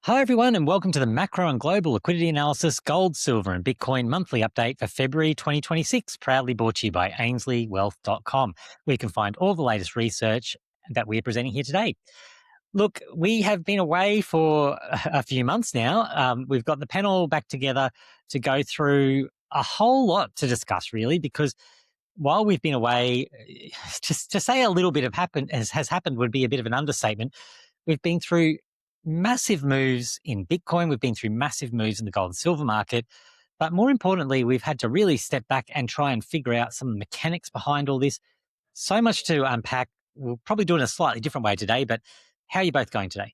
Hi, everyone, and welcome to the Macro and Global Liquidity Analysis Gold, Silver and Bitcoin monthly update for February 2026, proudly brought to you by ainsliebullion.com, where you can find all the latest research that we're presenting here today. Look, we have been away for a few months now. We've got the panel back together to go through a whole lot to discuss, really, because while we've been away, just to say a little bit has happened would be a bit of an understatement. We've been through massive moves in Bitcoin. We've been through massive moves in the gold and silver market. But more importantly, we've had to really step back and try and figure out some mechanics behind all this. So much to unpack. We'll probably do it in a slightly different way today, but how are you both going today?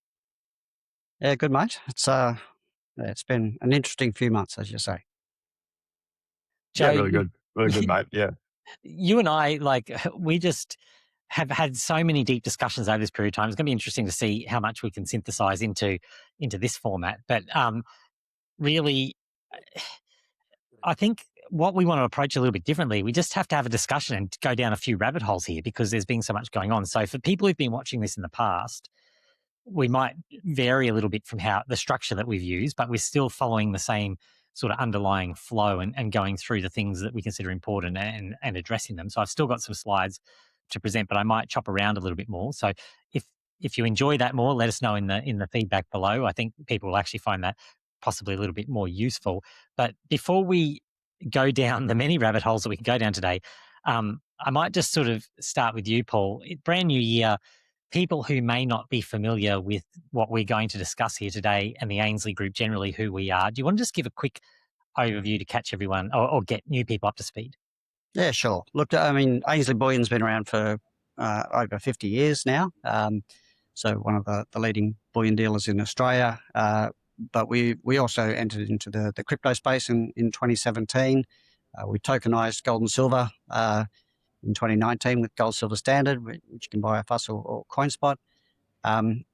Yeah, good, mate. It's been an interesting few months, as you say. Joe, Yeah, really good, mate. Yeah. You and I, we just have had so many deep discussions over this period of time. It's going to be interesting to see how much we can synthesize into this format. But really, I think what we want to approach a little bit differently, we just have to have a discussion and go down a few rabbit holes here because there's been so much going on. So for people who've been watching this in the past, we might vary a little bit from how the structure that we've used, but we're still following the same sort of underlying flow and going through the things that we consider important and addressing them. So I've still got some slides to present, but I might chop around a little bit more. So if you enjoy that more, let us know in the feedback below. I think people will actually find that possibly a little bit more useful. But before we go down the many rabbit holes that we can go down today, I might just sort of start with you, Paul. Brand new year. People who may not be familiar with what we're going to discuss here today and the Ainslie Group generally, who we are, do you want to just give a quick overview to catch everyone or get new people up to speed? Yeah, sure. Look, I mean, Ainslie Bullion's been around for over 50 years now. So one of the leading bullion dealers in Australia. But we also entered into the crypto space in 2017. We tokenized gold and silver in 2019 with Gold Silver Standard, which you can buy off us or CoinSpot. And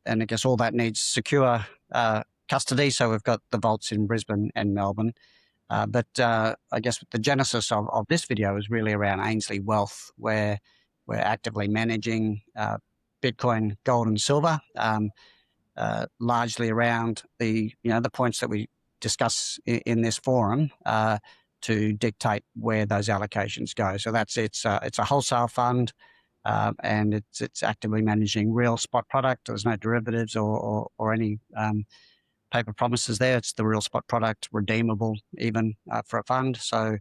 I guess all that needs secure custody. So we've got the vaults in Brisbane and Melbourne. But I guess the genesis of this video is really around Ainslie Wealth, where we're actively managing Bitcoin, gold, and silver, largely around the points that we discuss in this forum to dictate where those allocations go. So it's a wholesale fund, and it's actively managing real spot product. There's no derivatives or any paper promises there. It's the real spot product, redeemable even for a fund. So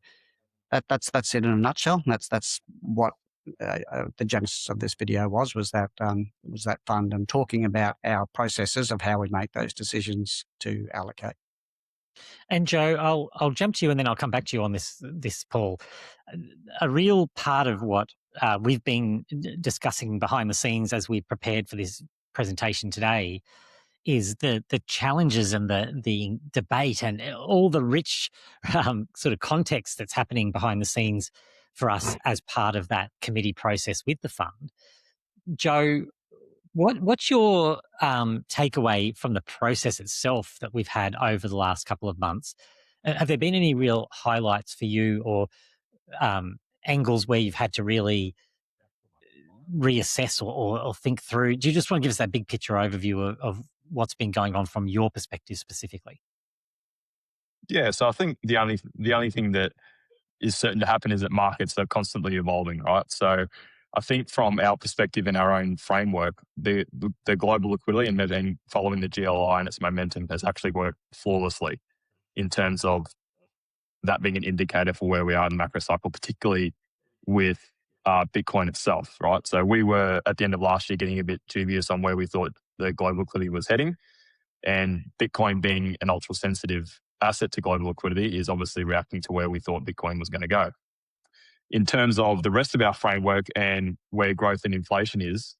that's it in a nutshell. That's what the genesis of this video was that fund and talking about our processes of how we make those decisions to allocate. And Joe, I'll jump to you and then I'll come back to you on this, Paul. A real part of what we've been discussing behind the scenes as we prepared for this presentation today is the challenges and the debate and all the rich sort of context that's happening behind the scenes for us as part of that committee process with the fund. Joe, what's your takeaway from the process itself that we've had over the last couple of months? Have there been any real highlights for you or angles where you've had to really reassess or think through? Do you just want to give us that big picture overview of what's been going on from your perspective specifically? Yeah, so I think the only thing that is certain to happen is that markets are constantly evolving, right? So I think from our perspective in our own framework, the global liquidity and then following the GLI and its momentum has actually worked flawlessly in terms of that being an indicator for where we are in the macro cycle, particularly with Bitcoin itself, right? So we were at the end of last year getting a bit dubious on where we thought the global liquidity was heading, and Bitcoin being an ultra sensitive asset to global liquidity is obviously reacting to where we thought Bitcoin was going to go. In terms of the rest of our framework and where growth and inflation is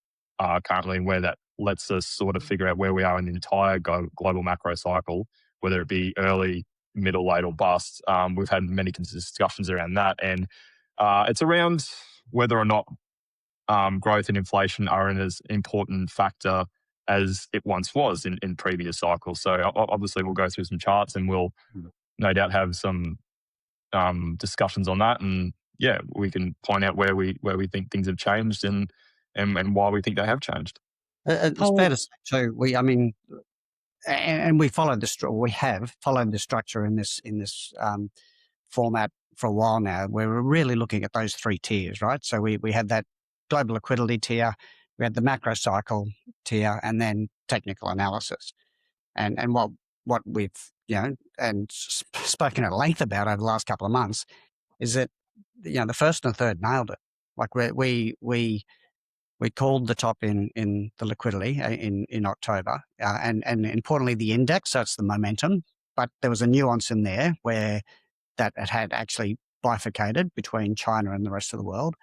currently and where that lets us sort of figure out where we are in the entire global macro cycle, whether it be early, middle, late or bust, we've had many discussions around that. And it's around whether or not growth and inflation are an as important factor as it once was in previous cycles. So obviously we'll go through some charts and we'll no doubt have some discussions on that. And yeah, we can point out where we think things have changed and why we think they have changed. It's fair to say too. and we followed we have followed the structure in this format for a while now, where we're really looking at those three tiers, right? So we had that global liquidity tier, we had the macro cycle tier, and then technical analysis. And what we've spoken at length about over the last couple of months is that the first and the third nailed it. Like we called the top in the liquidity in October, and importantly the index, so it's the momentum. But there was a nuance in there where that it had actually bifurcated between China and the rest of the world.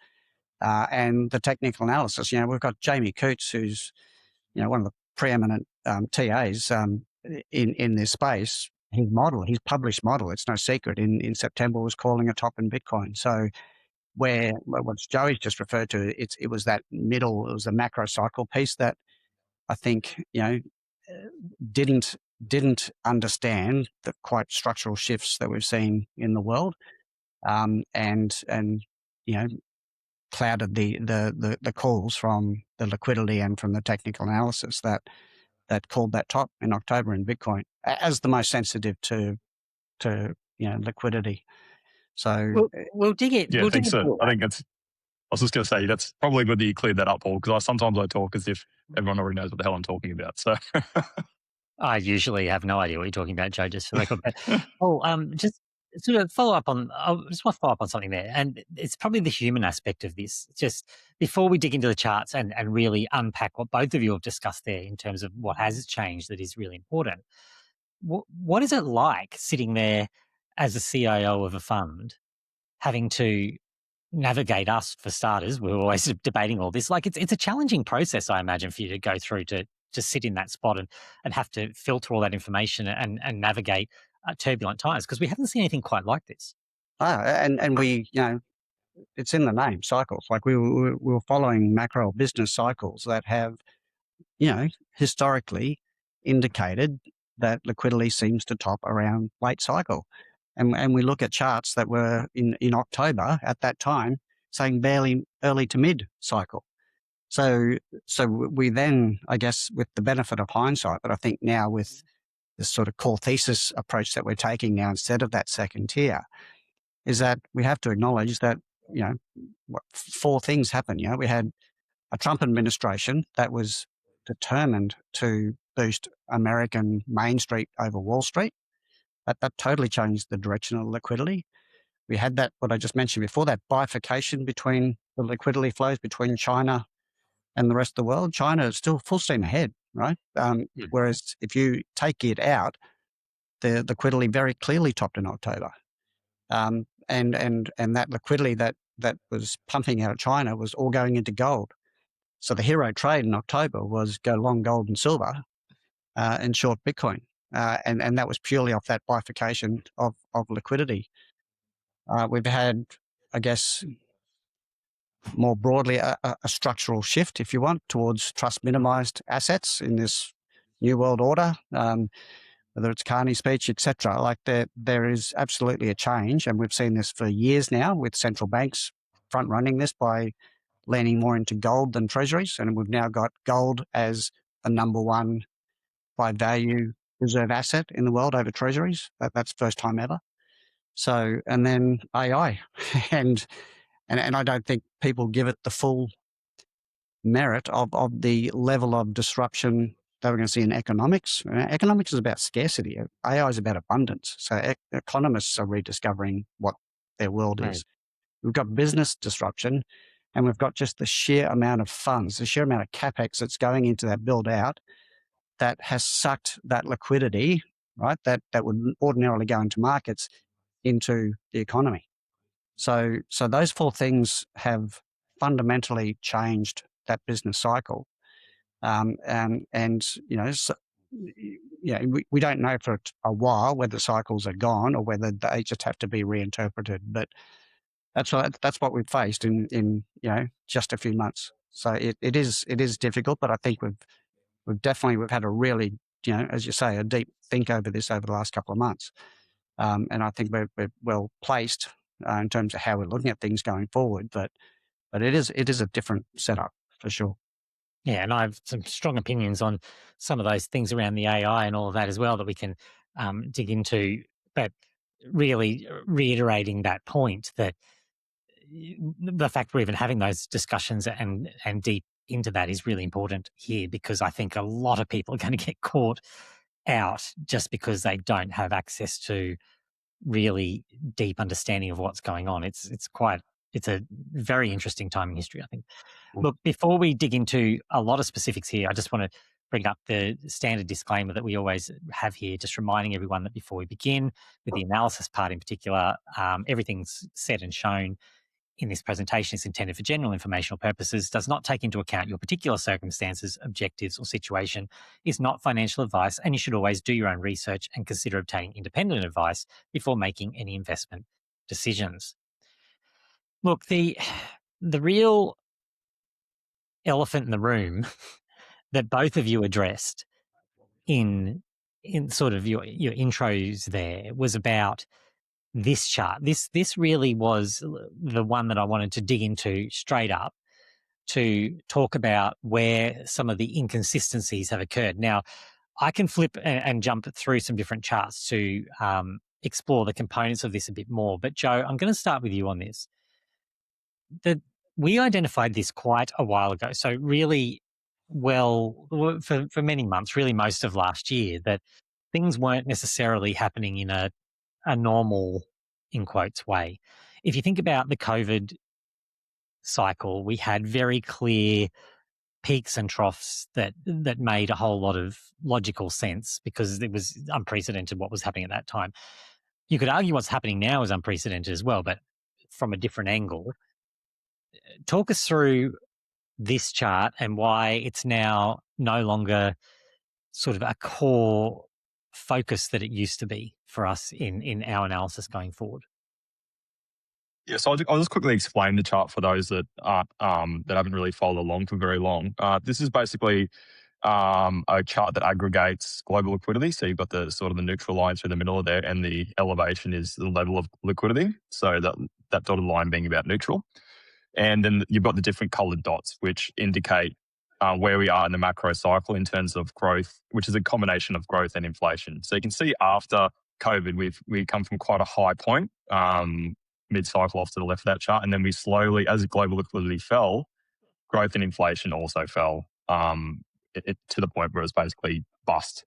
And the technical analysis, we've got Jamie Coots, who's one of the preeminent TAs in this space. His published model, it's no secret, in September was calling a top in Bitcoin. So where what Joey's just referred to, it was that middle, it was the macro cycle piece that I think didn't understand the quite structural shifts that we've seen in the world, and clouded the calls from the liquidity and from the technical analysis that called that top in October in Bitcoin as the most sensitive to liquidity. So we'll dig it. Yeah, we'll I think dig so. it. I think I was just going to say that's probably good that you cleared that up, Paul, because sometimes I talk as if everyone already knows what the hell I'm talking about. So I usually have no idea what you're talking about, Joe, just for the record. But, just sort of follow up on, I just want to follow up on something there. And it's probably the human aspect of this. Just before we dig into the charts and really unpack what both of you have discussed there in terms of what has changed that is really important. What is it like sitting there as a CIO of a fund, having to navigate us, for starters? We're always debating all this. Like it's a challenging process, I imagine, for you to go through to sit in that spot and have to filter all that information and navigate turbulent times, because we haven't seen anything quite like this. And we, it's in the name, cycles. Like we were following macro business cycles that have, historically indicated that liquidity seems to top around late cycle. And we look at charts that were in October at that time saying barely early to mid cycle. So we then, I guess, with the benefit of hindsight, but I think now with this sort of core thesis approach that we're taking now instead of that second tier, is that we have to acknowledge that, four things happened. We had a Trump administration that was determined to boost American Main Street over Wall Street. That totally changed the direction of liquidity. We had that, what I just mentioned before, that bifurcation between the liquidity flows between China and the rest of the world. China is still full steam ahead, right? Whereas if you take it out, the liquidity very clearly topped in October. And that liquidity that was pumping out of China was all going into gold. So the hero trade in October was go long gold and silver and short Bitcoin. And that was purely off that bifurcation of liquidity. We've had, I guess, more broadly, a structural shift, if you want, towards trust minimized assets in this new world order, whether it's Carney speech, etc. Like there is absolutely a change, and we've seen this for years now with central banks front running this by leaning more into gold than treasuries, and we've now got gold as a number one by value reserve asset in the world over treasuries. That's first time ever. So, and then AI, and I don't think people give it the full merit of the level of disruption that we're going to see in economics. Economics is about scarcity. AI is about abundance. So economists are rediscovering what their world is. We've got business disruption, and we've got just the sheer amount of funds, the sheer amount of capex that's going into that build out that has sucked that liquidity, right, that would ordinarily go into markets into the economy. So those four things have fundamentally changed that business cycle. And we don't know for a while whether cycles are gone or whether they just have to be reinterpreted. But that's what we've faced in just a few months. So it is difficult, but I think we've had a really, as you say, a deep think over this over the last couple of months. And I think we're well placed in terms of how we're looking at things going forward. But it is a different setup for sure. Yeah, and I have some strong opinions on some of those things around the AI and all of that as well that we can dig into. But really reiterating that point that the fact we're even having those discussions and deep into that is really important here, because I think a lot of people are going to get caught out just because they don't have access to really deep understanding of what's going on. It's a very interesting time in history, I think. Look, before we dig into a lot of specifics here, I just want to bring up the standard disclaimer that we always have here, just reminding everyone that before we begin with the analysis part in particular, everything's said and shown in this presentation is intended for general informational purposes, does not take into account your particular circumstances, objectives, or situation, is not financial advice, and you should always do your own research and consider obtaining independent advice before making any investment decisions. Look, the real elephant in the room that both of you addressed in sort of your intros there was about this chart. This really was the one that I wanted to dig into straight up to talk about where some of the inconsistencies have occurred. Now, I can flip and jump through some different charts to explore the components of this a bit more. But Joe, I'm going to start with you on this. We identified this quite a while ago. So really, well, for many months, really most of last year, that things weren't necessarily happening in a normal, in quotes, way. If you think about the COVID cycle, we had very clear peaks and troughs that made a whole lot of logical sense because it was unprecedented what was happening at that time. You could argue what's happening now is unprecedented as well, but from a different angle. Talk us through this chart and why it's now no longer sort of a core focus that it used to be for us in our analysis going forward. Yeah, so I'll just quickly explain the chart for those that aren't, that haven't really followed along for very long. This is basically a chart that aggregates global liquidity. So you've got the sort of the neutral line through the middle of there, and the elevation is the level of liquidity. So that dotted line being about neutral. And then you've got the different coloured dots, which indicate where we are in the macro cycle in terms of growth, which is a combination of growth and inflation. So you can see after COVID, we've come from quite a high point, mid-cycle off to the left of that chart. And then we slowly, as global liquidity fell, growth and inflation also fell to the point where it was basically bust.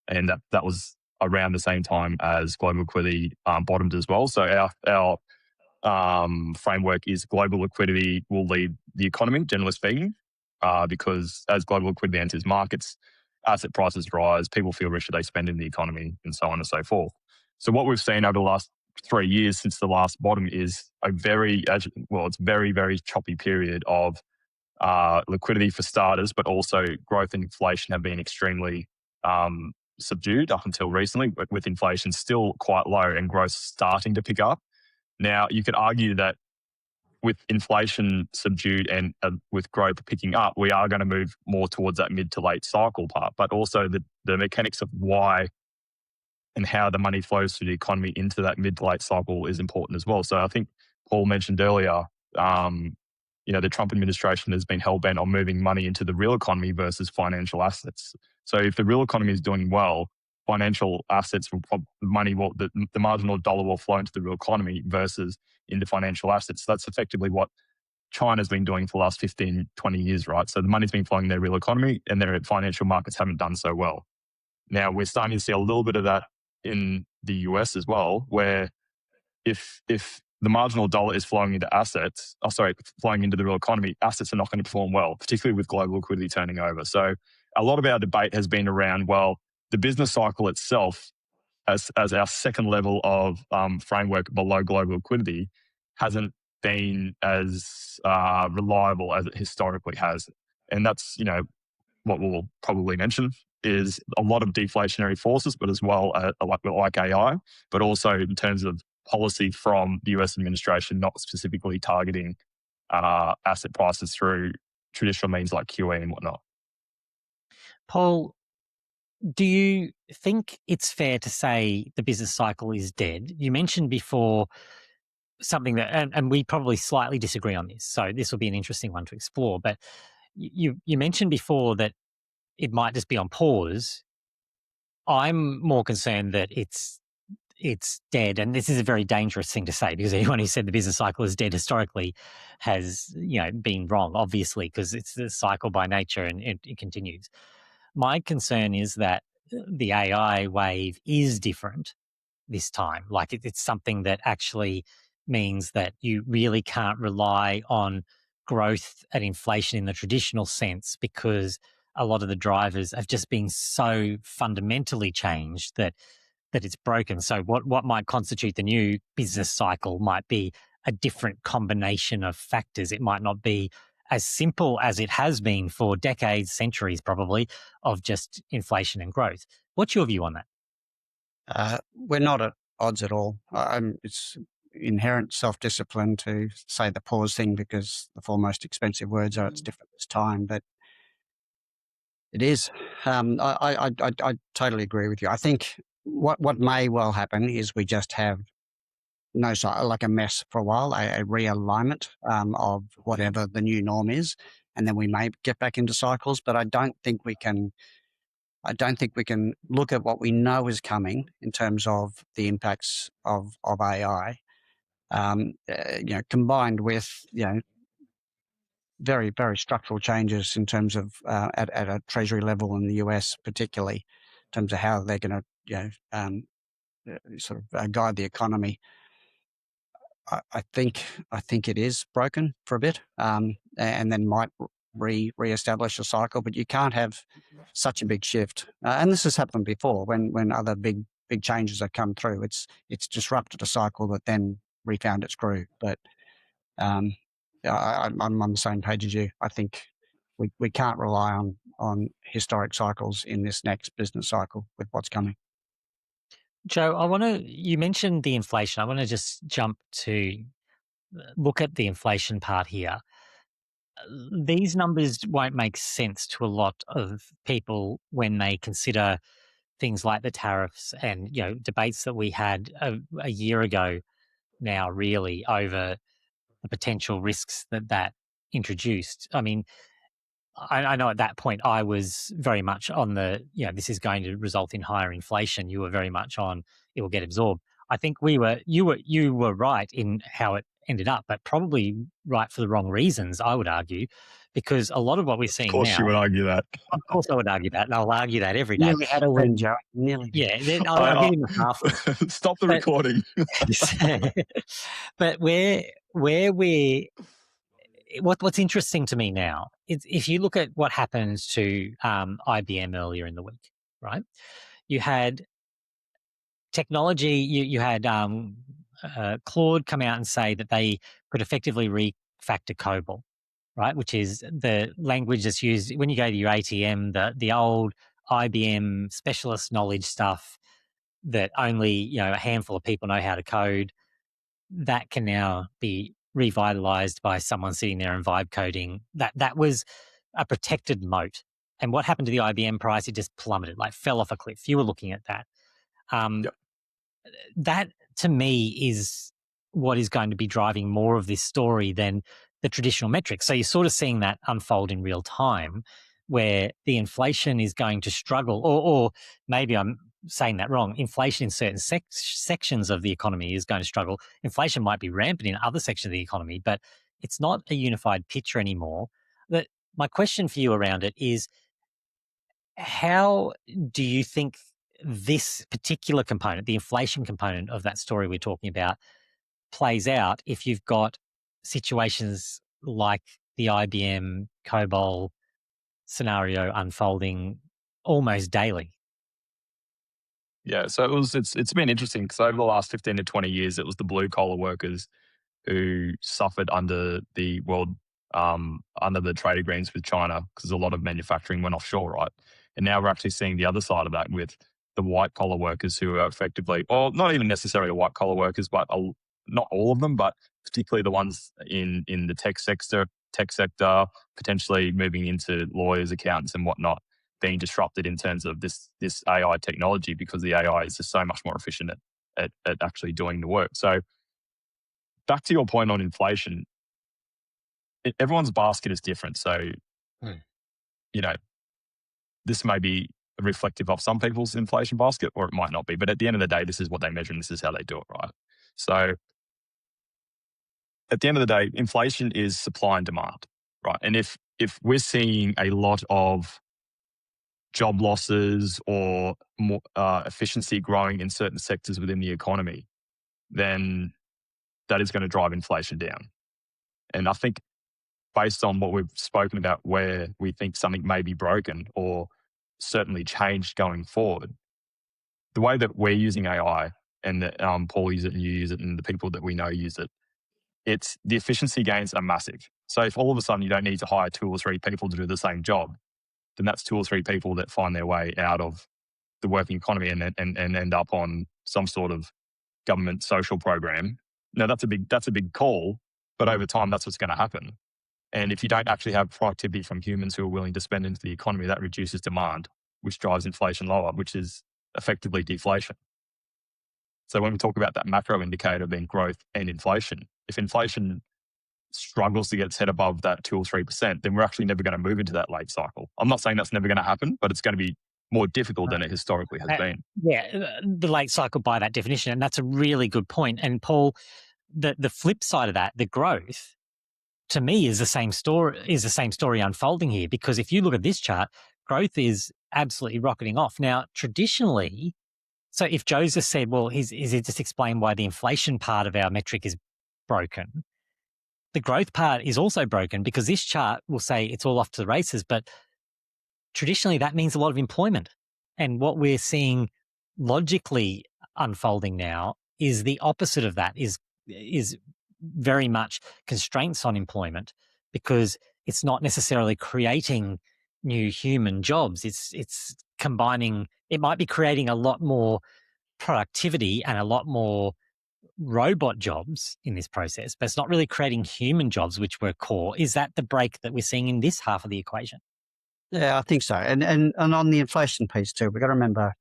And that was around the same time as global liquidity bottomed as well. So our framework is global liquidity will lead the economy, generally speaking, because as global liquidity enters markets, asset prices rise, people feel richer, they spend in the economy, and so on and so forth. So what we've seen over the last 3 years since the last bottom is it's very, very choppy period of liquidity for starters, but also growth and inflation have been extremely subdued up until recently, but with inflation still quite low and growth starting to pick up. Now, you could argue that with inflation subdued and with growth picking up, we are going to move more towards that mid to late cycle part, but also the mechanics of why and how the money flows through the economy into that mid to late cycle is important as well. So I think Paul mentioned earlier, the Trump administration has been hell-bent on moving money into the real economy versus financial assets. So if the real economy is doing well, financial assets the marginal dollar will flow into the real economy versus into financial assets. That's effectively what China's been doing for the last 15, 20 years, right? So the money's been flowing in their real economy and their financial markets haven't done so well. Now we're starting to see a little bit of that in the US as well, where if the marginal dollar is flowing into flowing into the real economy, assets are not going to perform well, particularly with global liquidity turning over. So a lot of our debate has been around, the business cycle itself as our second level of framework below global liquidity hasn't been as reliable as it historically has. And that's, what we'll probably mention is a lot of deflationary forces, but as well like AI, but also in terms of policy from the US administration, not specifically targeting asset prices through traditional means like QE and whatnot. Paul, do you think it's fair to say the business cycle is dead? You mentioned before something that, and we probably slightly disagree on this, so this will be an interesting one to explore, but You mentioned before that it might just be on pause. I'm more concerned that it's dead, and this is a very dangerous thing to say, because anyone who said the business cycle is dead historically has been wrong, obviously, because it's a cycle by nature and it continues. My concern is that the AI wave is different this time. Like it's something that actually means that you really can't rely on growth and inflation in the traditional sense, because a lot of the drivers have just been so fundamentally changed that it's broken. So what might constitute the new business cycle might be a different combination of factors. It might not be as simple as it has been for decades, centuries probably, of just inflation and growth. What's your view on that? We're not at odds at all. It's inherent self-discipline to say the pause thing, because the four most expensive words are it's different this time, but it is. I totally agree with you. I think what may well happen is we just have like a mess for a while, a realignment of whatever the new norm is, and then we may get back into cycles. But I don't think we can look at what we know is coming in terms of the impacts of AI, combined with very, very structural changes in terms of at a treasury level in the US, particularly in terms of how they're going to guide the economy. I think it is broken for a bit, and then might reestablish a cycle. But you can't have such a big shift, and this has happened before when other big changes have come through. It's disrupted a cycle that then refound its groove. But I'm on the same page as you. I think we can't rely on historic cycles in this next business cycle with what's coming. Joe, you mentioned the inflation. I want to just jump to look at the inflation part here. These numbers won't make sense to a lot of people when they consider things like the tariffs and debates that we had a year ago now, really, over the potential risks that introduced. I mean, I know at that point I was very much on the, this is going to result in higher inflation. You were very much on it will get absorbed. I think you were right in how it ended up, but probably right for the wrong reasons, I would argue, because a lot of what we're seeing now. Of course you would argue that. Of course I would argue that, and I'll argue that every day. Nearly had a win, Joe. Nearly. Yeah, I'll give him a half. Stop the recording. But what's interesting to me now is if you look at what happened to IBM earlier in the week, right? You had technology, you had Claude come out and say that they could effectively refactor COBOL, right? Which is the language that's used when you go to your ATM, the old IBM specialist knowledge stuff that only a handful of people know how to code. That can now be revitalized by someone sitting there and vibe coding. That was a protected moat. And what happened to the IBM price? It just plummeted, like fell off a cliff. You were looking at that. Yep. That to me is what is going to be driving more of this story than the traditional metrics. So you're sort of seeing that unfold in real time, where the inflation is going to struggle, or maybe I'm saying that wrong. Inflation in certain sections of the economy is going to struggle. Inflation might be rampant in other sections of the economy, but it's not a unified picture anymore. My question for you around it is, how do you think this particular component, the inflation component of that story we're talking about, plays out if you've got situations like the IBM COBOL scenario unfolding almost daily? Yeah, so it's been interesting because over the last 15 to 20 years, it was the blue collar workers who suffered under the under the trade agreements with China, because a lot of manufacturing went offshore, right? And now we're actually seeing the other side of that with the white collar workers who are effectively, or not even necessarily white collar workers, but not all of them, but particularly the ones in the tech sector, potentially moving into lawyers, accountants, and whatnot, being disrupted in terms of this AI technology, because the AI is just so much more efficient at actually doing the work. So back to your point on inflation, everyone's basket is different. So You know, this may be reflective of some people's inflation basket, or it might not be. But at the end of the day, this is what they measure and this is how they do it, right? So at the end of the day, inflation is supply and demand, right? And if we're seeing a lot of job losses or more efficiency growing in certain sectors within the economy, then that is going to drive inflation down. And I think based on what we've spoken about, where we think something may be broken or certainly changed going forward, the way that we're using AI and that Paul uses it and you use it and the people that we know use it, it's the efficiency gains are massive. So if all of a sudden you don't need to hire 2 or 3 people to do the same job, then that's 2 or 3 people that find their way out of the working economy and end up on some sort of government social program. Now that's a big call, but over time that's what's going to happen. And if you don't actually have productivity from humans who are willing to spend into the economy, that reduces demand, which drives inflation lower, which is effectively deflation. So when we talk about that macro indicator being growth and inflation, if inflation struggles to get its head above that 2 or 3%, then we're actually never going to move into that late cycle. I'm not saying that's never going to happen, but it's going to be more difficult than it historically has been. Yeah, the late cycle by that definition, and that's a really good point. And Paul, the flip side of that, the growth, to me is the same story unfolding here, because if you look at this chart, growth is absolutely rocketing off. Now, traditionally, so if Joe's just said, well, is it just explain why the inflation part of our metric is broken? The growth part is also broken because this chart will say it's all off to the races, but traditionally that means a lot of employment. And what we're seeing logically unfolding now is the opposite of that, is very much constraints on employment, because it's not necessarily creating new human jobs. It's combining, it might be creating a lot more productivity and a lot more robot jobs in this process, but it's not really creating human jobs, which were core. Is that the break that we're seeing in this half of the equation? Yeah, I think so. And on the inflation piece too, we've got to remember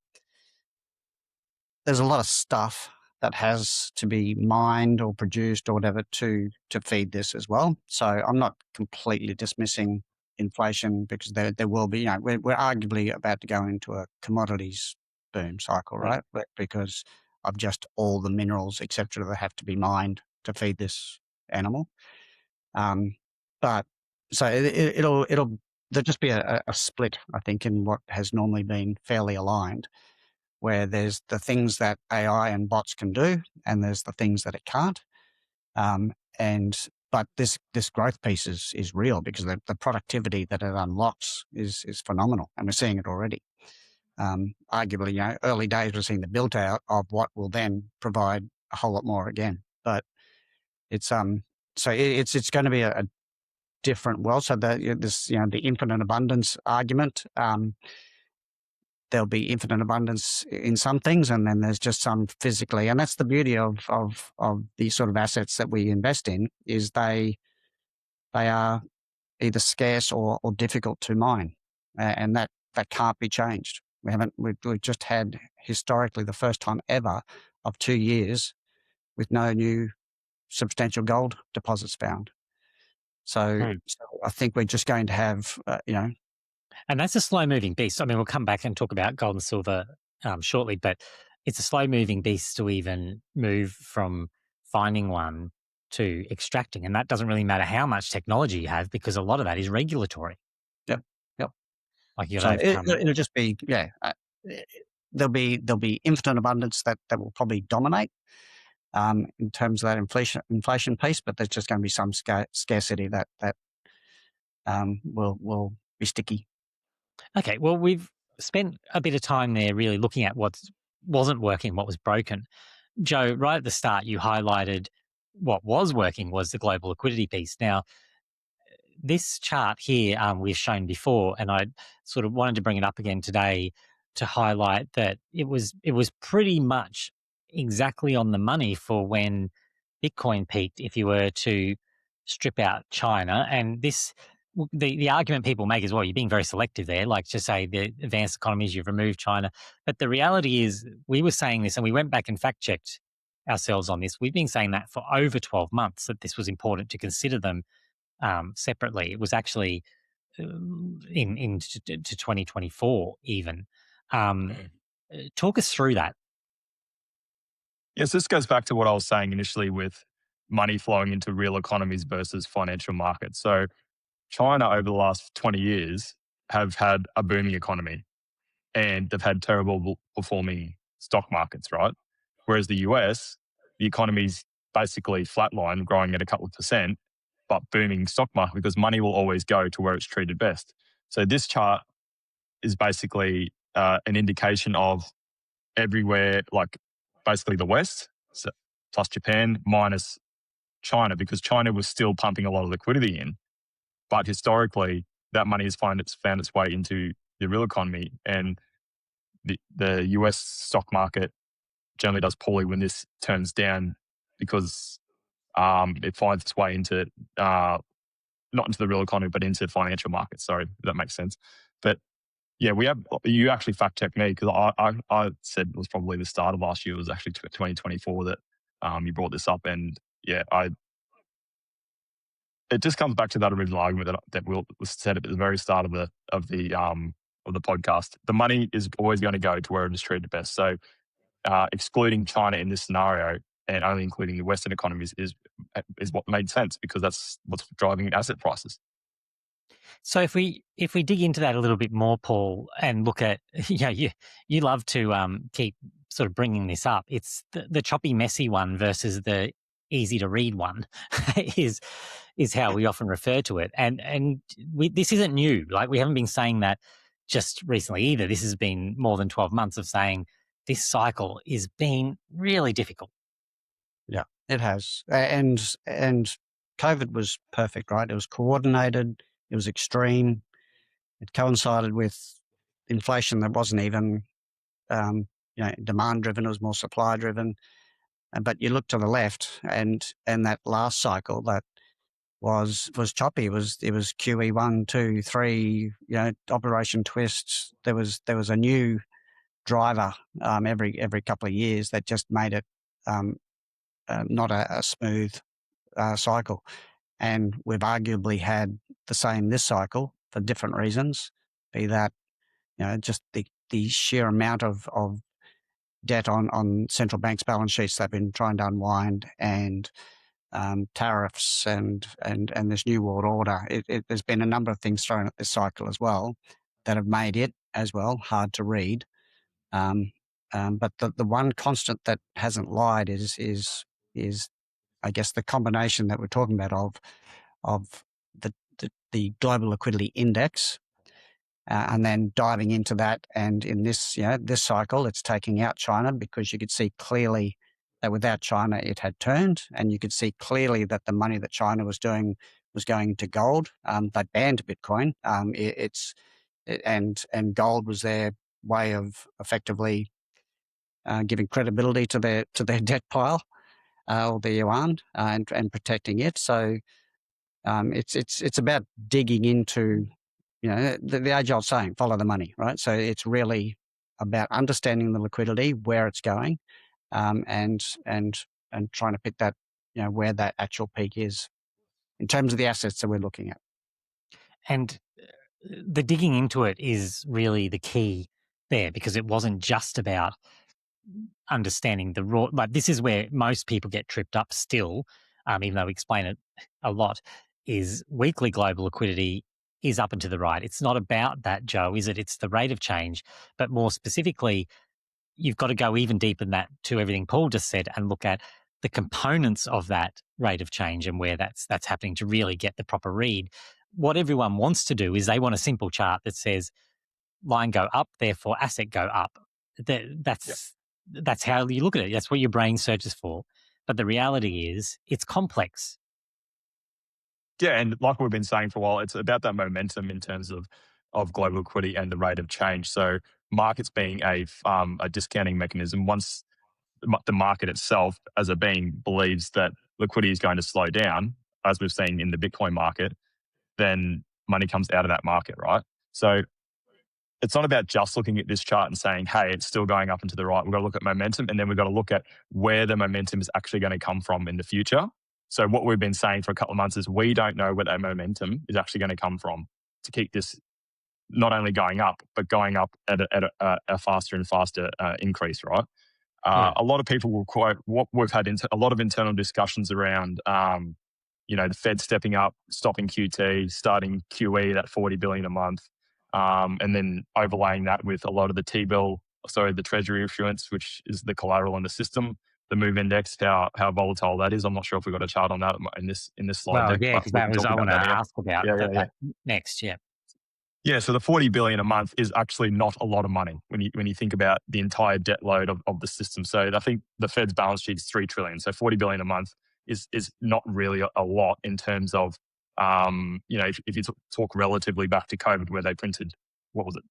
there's a lot of stuff that has to be mined or produced or whatever to feed this as well. So I'm not completely dismissing inflation, because there will be, we're arguably about to go into a commodities boom cycle, right? Because of just all the minerals, et cetera, that have to be mined to feed this animal. But so it'll there'll just be a split, I think, in what has normally been fairly aligned, where there's the things that AI and bots can do, and there's the things that it can't. But this growth piece is real, because the productivity that it unlocks is phenomenal, and we're seeing it already. Arguably, early days we're seeing the built out of what will then provide a whole lot more again. But it's so it's going to be a different world. So the infinite abundance argument. There'll be infinite abundance in some things, and then there's just some physically. And that's the beauty of the sort of assets that we invest in, is they are either scarce or difficult to mine, and that can't be changed. We've just had historically the first time ever of 2 years with no new substantial gold deposits found. So I think we're just going to have, And that's a slow-moving beast. I mean, we'll come back and talk about gold and silver shortly, but it's a slow-moving beast to even move from finding one to extracting. And that doesn't really matter how much technology you have, because a lot of that is regulatory. Yep. Like you so know, it'll just be, there'll be infinite abundance that will probably dominate in terms of that inflation piece, but there's just going to be some scarcity that will be sticky. Okay, well, we've spent a bit of time there really looking at what wasn't working, what was broken. Joe, right at the start, you highlighted what was working was the global liquidity piece. Now, this chart here we've shown before, and I sort of wanted to bring it up again today to highlight that it was pretty much exactly on the money for when Bitcoin peaked, if you were to strip out China. And this, the argument people make is, well, you're being very selective there, like to say the advanced economies, you've removed China. But the reality is, we were saying this, and we went back and fact checked ourselves on this. We've been saying that for over 12 months, that this was important to consider them separately. It was actually into 2024 even. Talk us through that. Yes, this goes back to what I was saying initially with money flowing into real economies versus financial markets. So China over the last 20 years have had a booming economy and they've had terrible performing stock markets, right? Whereas the US, the economy's basically flatline, growing at a couple of percent, but booming stock market because money will always go to where it's treated best. So this chart is basically an indication of everywhere, like basically the West, so plus Japan, minus China, because China was still pumping a lot of liquidity in. But historically, that money has found its way into the real economy. And the US stock market generally does poorly when this turns down because it finds its way into, not into the real economy, but into financial markets. Sorry, if that makes sense. But yeah, you actually fact checked me because I said it was probably the start of last year. It was actually 2024 that you brought this up. And yeah, it just comes back to that original argument that was said at the very start of the podcast. The money is always going to go to where it is treated best. So excluding China in this scenario and only including the Western economies is what made sense because that's what's driving asset prices. So if we dig into that a little bit more, Paul, and look at you love to keep sort of bringing this up. It's the choppy, messy one versus the easy to read one is how we often refer to it. And this isn't new. Like we haven't been saying that just recently either. This has been more than 12 months of saying this cycle is being really difficult. Yeah, it has. And COVID was perfect, right? It was coordinated. It was extreme. It coincided with inflation that wasn't even demand driven. It was more supply driven. But you look to the left, and that last cycle that was choppy. It was QE 1, 2, 3. Operation Twist. There was a new driver every couple of years that just made it not a smooth cycle. And we've arguably had the same this cycle for different reasons, be that just the sheer amount of debt on central banks' balance sheets they've been trying to unwind, and tariffs and this new world order. There's been a number of things thrown at this cycle as well that have made it as well hard to read. But the one constant that hasn't lied is I guess the combination that we're talking about of the global liquidity index, and then diving into that. And in this this cycle, it's taking out China because you could see clearly that without China it had turned, and you could see clearly that the money that China was doing was going to gold. They banned Bitcoin. And gold was their way of effectively giving credibility to their debt pile, or the yuan, and protecting it. So it's about digging into the age-old saying, follow the money, right? So it's really about understanding the liquidity, where it's going, and trying to pick that where that actual peak is in terms of the assets that we're looking at. And the digging into it is really the key there, because it wasn't just about understanding the raw. Like this is where most people get tripped up still, even though we explain it a lot, is weekly global liquidity is up and to the right. It's not about that, Joe, is it? It's the rate of change. But more specifically, you've got to go even deeper than that to everything Paul just said and look at the components of that rate of change and where that's happening to really get the proper read. What everyone wants to do is they want a simple chart that says line go up, therefore asset go up. That's how you look at it. That's what your brain searches for. But the reality is it's complex. Yeah, and like we've been saying for a while, it's about that momentum in terms of global liquidity and the rate of change. So markets being a discounting mechanism, once the market itself as a being believes that liquidity is going to slow down, as we've seen in the Bitcoin market, then money comes out of that market, right? So it's not about just looking at this chart and saying, hey, it's still going up and to the right. We've got to look at momentum, and then we've got to look at where the momentum is actually going to come from in the future. So what we've been saying for a couple of months is we don't know where that momentum is actually going to come from. to keep this not only going up, but going up at a faster and faster increase, right? A lot of people will quote what we've had a lot of internal discussions around, the Fed stepping up, stopping QT, starting QE, that 40 billion a month, and then overlaying that with a lot of the the Treasury issuance, which is the collateral in the system, the MOVE index, how volatile that is. I'm not sure if we've got a chart on that in this slide Well, deck. yeah, But because we that can was talk I about want to that here. ask about that next. Yeah. Yeah, so the 40 billion a month is actually not a lot of money when you think about the entire debt load of the system. So I think the Fed's balance sheet is 3 trillion. So 40 billion a month is not really a lot in terms of, if you talk relatively back to COVID, where they printed, what was it,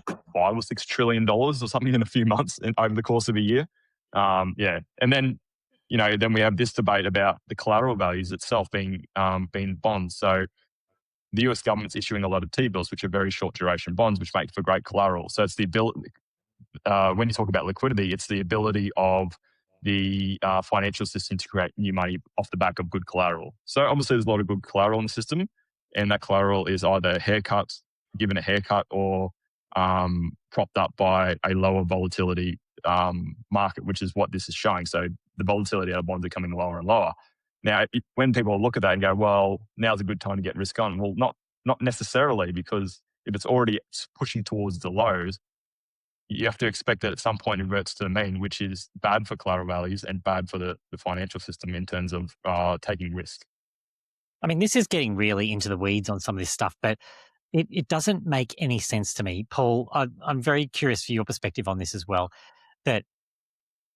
$5 or $6 trillion or something in a few months over the course of a year. And then, then we have this debate about the collateral values itself being bonds. So the US government's issuing a lot of T-bills, which are very short duration bonds, which make for great collateral. So it's the ability, when you talk about liquidity, it's the ability of the financial system to create new money off the back of good collateral. So obviously there's a lot of good collateral in the system, and that collateral is either given a haircut, or propped up by a lower volatility market, which is what this is showing. So the volatility of bonds are coming lower and lower. Now, when people look at that and go, well, now's a good time to get risk on. Well, not necessarily, because if it's already pushing towards the lows, you have to expect that at some point it reverts to the mean, which is bad for collateral values and bad for the financial system in terms of taking risk. I mean, this is getting really into the weeds on some of this stuff, but it doesn't make any sense to me. Paul, I'm very curious for your perspective on this as well, that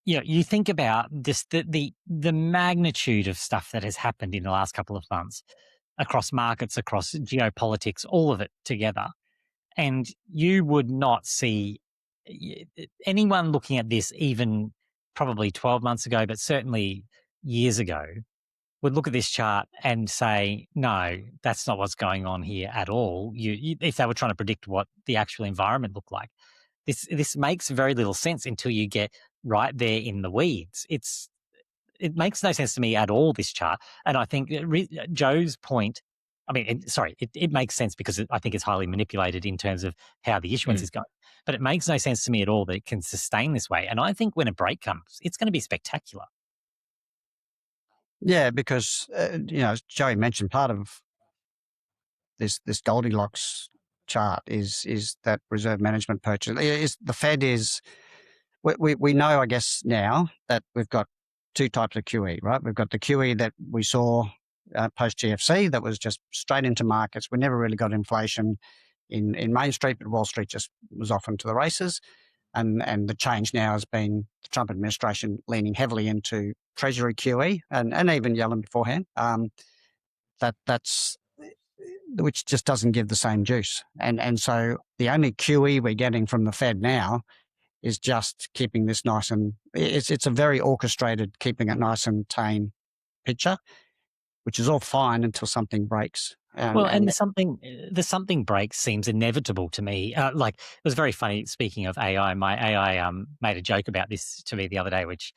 you think about this, the magnitude of stuff that has happened in the last couple of months across markets, across geopolitics, all of it together. And you would not see anyone looking at this even probably 12 months ago, but certainly years ago, would look at this chart and say, no, that's not what's going on here at all. If they were trying to predict what the actual environment looked like. This makes very little sense until you get right there in the weeds. It makes no sense to me at all, this chart. And I think Joe's point, I mean, it makes sense because I think it's highly manipulated in terms of how the issuance is going. But it makes no sense to me at all that it can sustain this way. And I think when a break comes, it's going to be spectacular. Yeah, because, as Joey mentioned, part of this Goldilocks chart is that reserve management purchase. The Fed is, we know, I guess, now that we've got two types of QE, right? We've got the QE that we saw post GFC that was just straight into markets. We never really got inflation in Main Street, but Wall Street just was off into the races. And the change now has been the Trump administration leaning heavily into Treasury QE and even Yellen beforehand. That's which just doesn't give the same juice. And so the only QE we're getting from the Fed now is just keeping this nice, and it's a very orchestrated, keeping it nice and tame picture, which is all fine until something breaks. And the something breaks seems inevitable to me. It was very funny. Speaking of AI, my AI made a joke about this to me the other day, which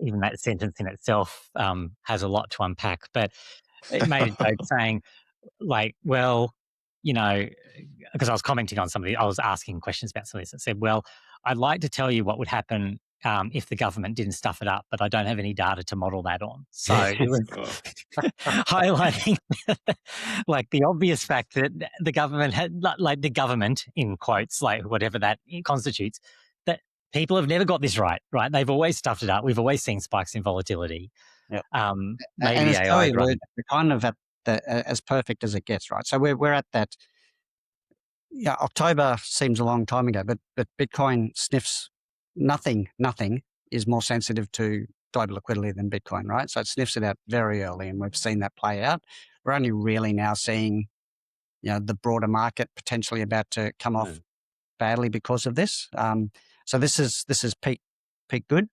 even that sentence in itself has a lot to unpack. But it made a joke saying, because I was commenting on somebody, I was asking questions about some of this. I said, well, I'd like to tell you what would happen if the government didn't stuff it up, but I don't have any data to model that on. So it was highlighting the obvious fact that the government had, the government in quotes, whatever that constitutes, that people have never got this right? They've always stuffed it up. We've always seen spikes in volatility. Yep. Maybe and AI we're kind of at as perfect as it gets, right? So we're at that. Yeah, October seems a long time ago, but Bitcoin sniffs nothing is more sensitive to global liquidity than Bitcoin, right? So it sniffs it out very early, and we've seen that play out. We're only really now seeing, the broader market potentially about to come off badly because of this. So this is peak good.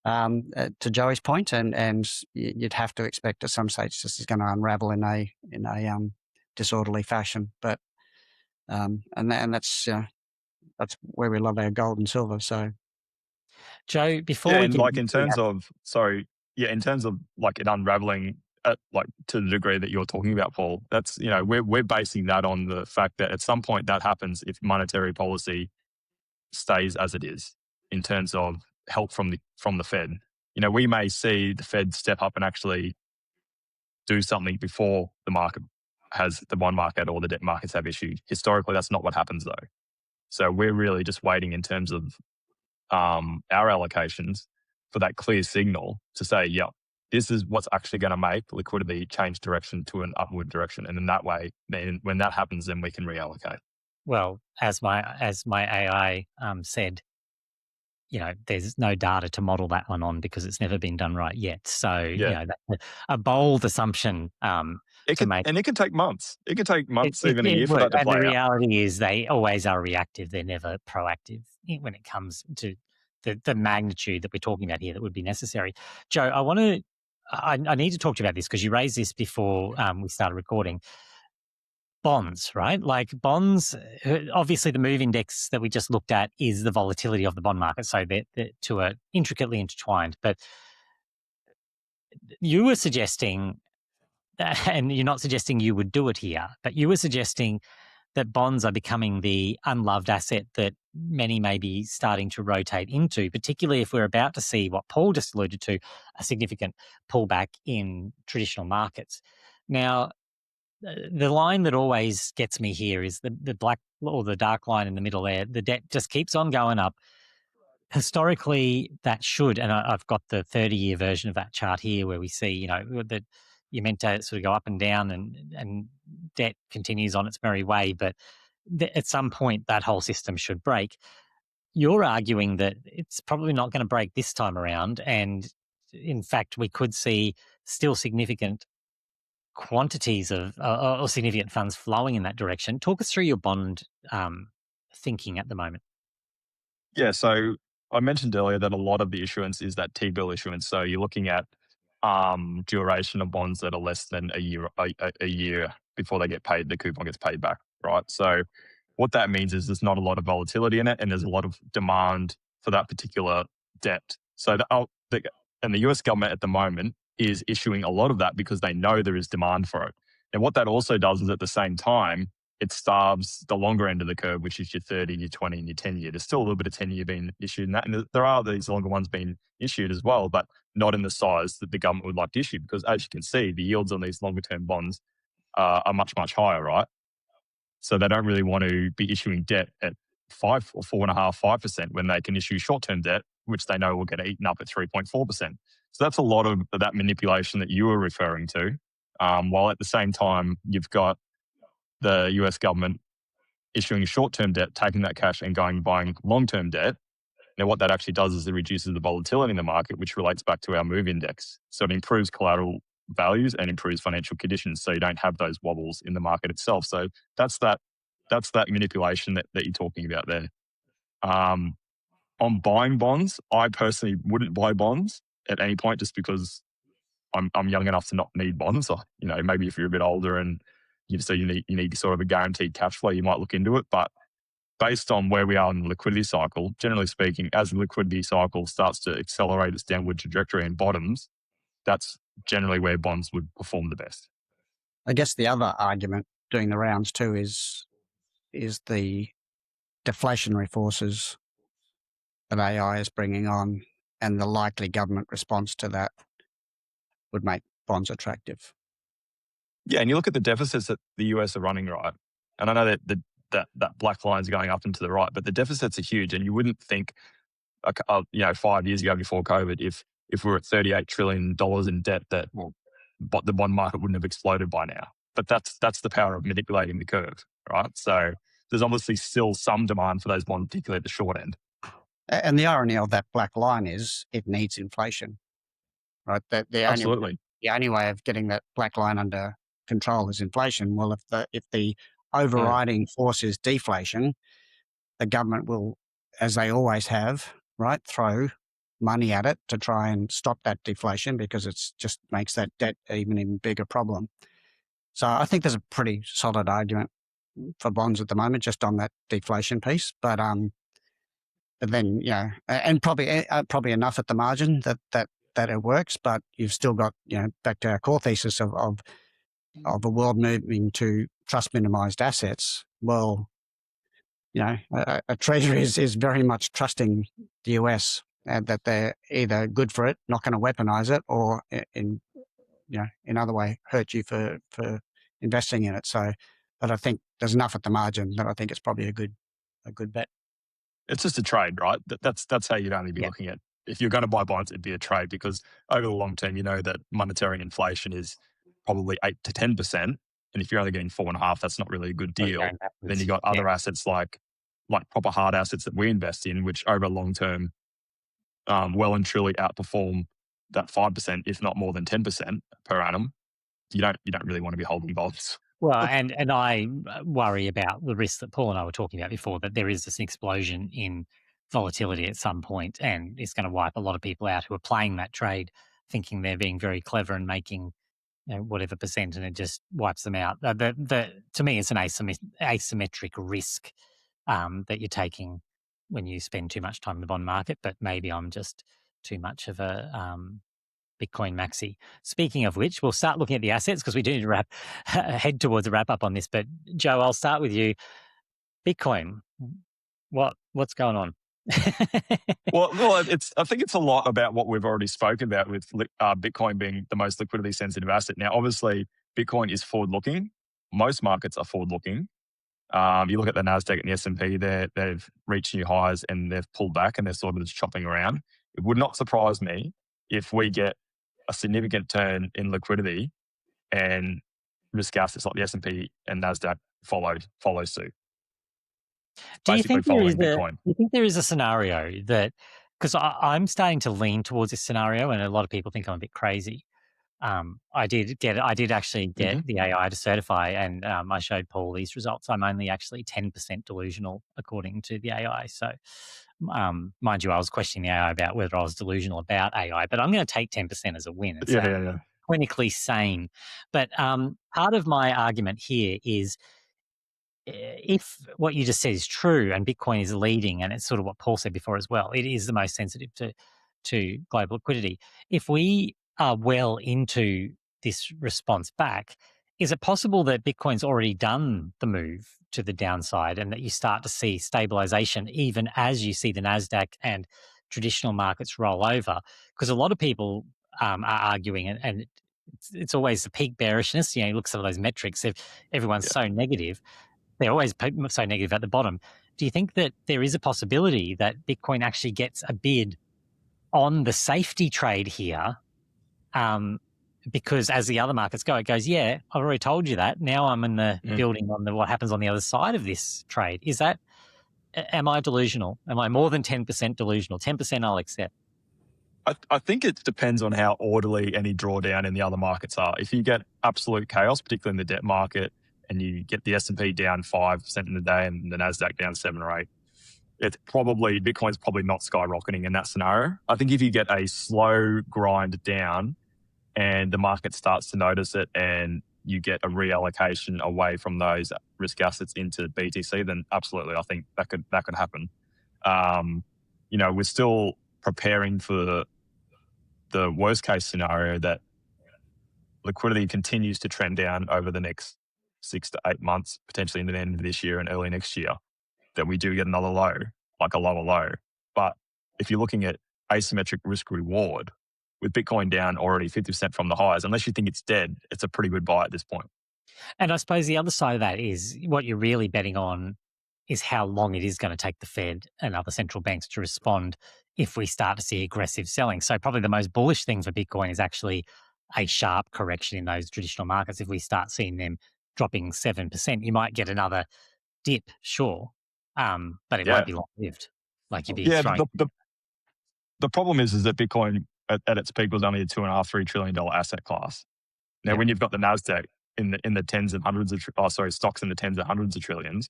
To Joey's point, and you'd have to expect at some stage this is going to unravel in a disorderly fashion. But and that's where we love our gold and silver. So, Joe, before we in terms of it unraveling, like to the degree that you're talking about, Paul, that's, we're basing that on the fact that at some point that happens if monetary policy stays as it is in terms of help from the Fed. We may see the Fed step up and actually do something before the bond market or the debt markets have issued. Historically, that's not what happens though. So we're really just waiting in terms of our allocations for that clear signal to say, yeah, this is what's actually going to make liquidity change direction to an upward direction. And in that way, then when that happens, then we can reallocate. Well, as my AI said, there's no data to model that one on because it's never been done right yet. So, that's a bold assumption to make. And it can take months. It can take months, even a year for that to and play the out. reality is they always are reactive. They're never proactive when it comes to the magnitude that we're talking about here that would be necessary. Joe, I need to talk to you about this because you raised this before we started recording. Bonds, right? Like bonds, obviously the move index that we just looked at is the volatility of the bond market. So they're two are intricately intertwined. But you were suggesting, and you're not suggesting you would do it here, but you were suggesting that bonds are becoming the unloved asset that many may be starting to rotate into, particularly if we're about to see what Paul just alluded to, a significant pullback in traditional markets. Now, the line that always gets me here is the black or the dark line in the middle there. The debt just keeps on going up. Historically, that should, and I've got the 30-year version of that chart here where we see, that you're meant to sort of go up and down and debt continues on its merry way. But at some point, that whole system should break. You're arguing that it's probably not going to break this time around. And in fact, we could see still significant quantities of or significant funds flowing in that direction. Talk us through your bond thinking at the moment. Yeah, so I mentioned earlier that a lot of the issuance is that T-bill issuance. So you're looking at duration of bonds that are less than a year before they get paid, the coupon gets paid back, right? So what that means is there's not a lot of volatility in it and there's a lot of demand for that particular debt. So the US government at the moment is issuing a lot of that because they know there is demand for it. And what that also does is at the same time, it starves the longer end of the curve, which is your 30, your 20, and your 10-year. There's still a little bit of 10-year being issued in that. And there are these longer ones being issued as well, but not in the size that the government would like to issue because as you can see, the yields on these longer term bonds are much, much higher, right? So they don't really want to be issuing debt at 5 or 4.5%, 5% when they can issue short-term debt, which they know will get eaten up at 3.4%. So that's a lot of that manipulation that you were referring to, while at the same time, you've got the US government issuing short-term debt, taking that cash and going and buying long-term debt. Now, what that actually does is it reduces the volatility in the market, which relates back to our move index. So it improves collateral values and improves financial conditions so you don't have those wobbles in the market itself. So that's that manipulation that you're talking about there. On buying bonds, I personally wouldn't buy bonds at any point just because I'm young enough to not need bonds. So, maybe if you're a bit older and you need sort of a guaranteed cash flow, you might look into it. But based on where we are in the liquidity cycle, generally speaking, as the liquidity cycle starts to accelerate its downward trajectory and bottoms, that's generally where bonds would perform the best. I guess the other argument doing the rounds too is the deflationary forces that AI is bringing on and the likely government response to that would make bonds attractive. Yeah, and you look at the deficits that the US are running, right? And I know that that black line is going up and to the right, but the deficits are huge, and you wouldn't think, 5 years ago before COVID, if we were at $38 trillion in debt, that the bond market wouldn't have exploded by now. But that's the power of manipulating the curve, right? So there's obviously still some demand for those bonds, particularly at the short end. And the irony of that black line is it needs inflation, right? Absolutely. The only way of getting that black line under control is inflation. Well, if the overriding force is deflation, the government will, as they always have, right, throw money at it to try and stop that deflation because it just makes that debt even bigger problem. So I think there's a pretty solid argument for bonds at the moment just on that deflation piece. But then, and probably enough at the margin that that it works, but you've still got, back to our core thesis of a world moving to trust minimized assets. Well, a trader is very much trusting the US and that they're either good for it, not going to weaponize it, or in other way hurt you for investing in it. So, but I think there's enough at the margin that I think it's probably a good bet. It's just a trade, right? That's how you'd only be looking at. If you're going to buy bonds, it'd be a trade, because over the long term, that monetary inflation is probably 8 to 10%. And if you're only getting 4.5%, that's not really a good deal. Then you got other assets like proper hard assets that we invest in, which over a long term, well and truly outperform that 5%, if not more than 10% per annum. You don't really want to be holding bonds. Well, and I worry about the risk that Paul and I were talking about before, that there is this explosion in volatility at some point, and it's going to wipe a lot of people out who are playing that trade, thinking they're being very clever and making whatever percent, and it just wipes them out. To me, it's an asymmetric risk that you're taking when you spend too much time in the bond market. But maybe I'm just too much of a Bitcoin maxi. Speaking of which, we'll start looking at the assets, because we do need to head towards a wrap up on this. But Joe, I'll start with you. Bitcoin, what's going on? Well, I think it's a lot about what we've already spoken about, with Bitcoin being the most liquidity sensitive asset. Now, obviously, Bitcoin is forward looking. Most markets are forward looking. You look at the Nasdaq and the S&P; they've reached new highs and they've pulled back, and they're sort of just chopping around. It would not surprise me if we get a significant turn in liquidity and risk assets like the S&P and Nasdaq follow suit. Do you think Bitcoin. you think there is a scenario that, because I'm starting to lean towards this scenario, and a lot of people think I'm a bit crazy. I did actually get the AI to certify, and I showed Paul these results. I'm only actually 10% delusional according to the AI. So, mind you, I was questioning the AI about whether I was delusional about AI, but I'm going to take 10% as a win. It's clinically sane. But part of my argument here is, if what you just said is true and Bitcoin is leading, and it's sort of what Paul said before as well, it is the most sensitive to global liquidity. If we are well into this response back, is it possible that Bitcoin's already done the move to the downside, and that you start to see stabilization even as you see the Nasdaq and traditional markets roll over? Because a lot of people are arguing, and it's always the peak bearishness. You look at some of those metrics. If everyone's so negative, they're always so negative at the bottom. Do you think that there is a possibility that Bitcoin actually gets a bid on the safety trade here? Because as the other markets go, it goes, I've already told you that. Now I'm in the building on what happens on the other side of this trade. Am I delusional? Am I more than 10% delusional? 10% I'll accept. I think it depends on how orderly any drawdown in the other markets are. If you get absolute chaos, particularly in the debt market, and you get the S&P down 5% in the day and the Nasdaq down 7 or 8, Bitcoin's probably not skyrocketing in that scenario. I think if you get a slow grind down and the market starts to notice it, and you get a reallocation away from those risk assets into BTC, then absolutely, I think that could happen. We're still preparing for the worst case scenario, that liquidity continues to trend down over the next 6 to 8 months, potentially in the end of this year and early next year, that we do get another low, like a lower low. But if you're looking at asymmetric risk reward, with Bitcoin down already 50% from the highs, unless you think it's dead, it's a pretty good buy at this point. And I suppose the other side of that is, what you're really betting on is how long it is going to take the Fed and other central banks to respond if we start to see aggressive selling. So probably the most bullish thing for Bitcoin is actually a sharp correction in those traditional markets. If we start seeing them dropping 7%, you might get another dip, sure, but it won't be long-lived. Like you'd be throwing. The problem is that Bitcoin at its peak was only a $2.5–3 trillion asset class. Now, when you've got the Nasdaq in the tens and hundreds of stocks in the tens and hundreds of trillions,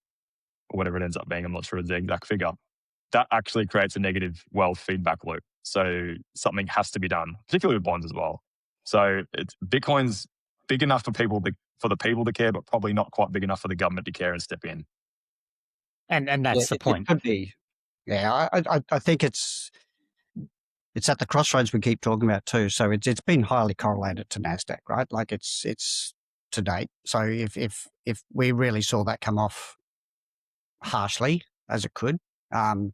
or whatever it ends up being, I'm not sure of the exact figure, that actually creates a negative wealth feedback loop. So something has to be done, particularly with bonds as well. So Bitcoin's big enough for the people to care, but probably not quite big enough for the government to care and step in. And that's the point. It could be. Yeah, I think it's it's at the crossroads we keep talking about too. So it's been highly correlated to NASDAQ, right? Like it's to date. So if we really saw that come off harshly as it could, then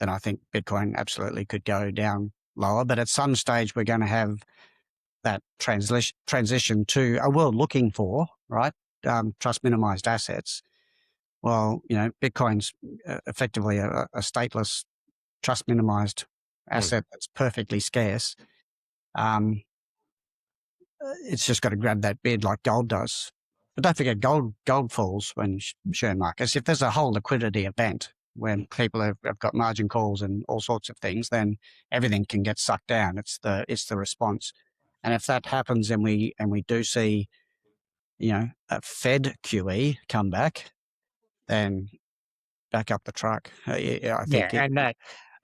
I think Bitcoin absolutely could go down lower. But at some stage, we're going to have that transition to a world looking for, right, trust minimized assets. Well, Bitcoin's effectively a stateless, trust minimized asset that's perfectly scarce. It's just got to grab that bid like gold does. But don't forget, gold falls when share markets. If there's a whole liquidity event when people have got margin calls and all sorts of things, then everything can get sucked down. It's the response. And if that happens and we do see, a Fed QE come back, then back up the truck. I think.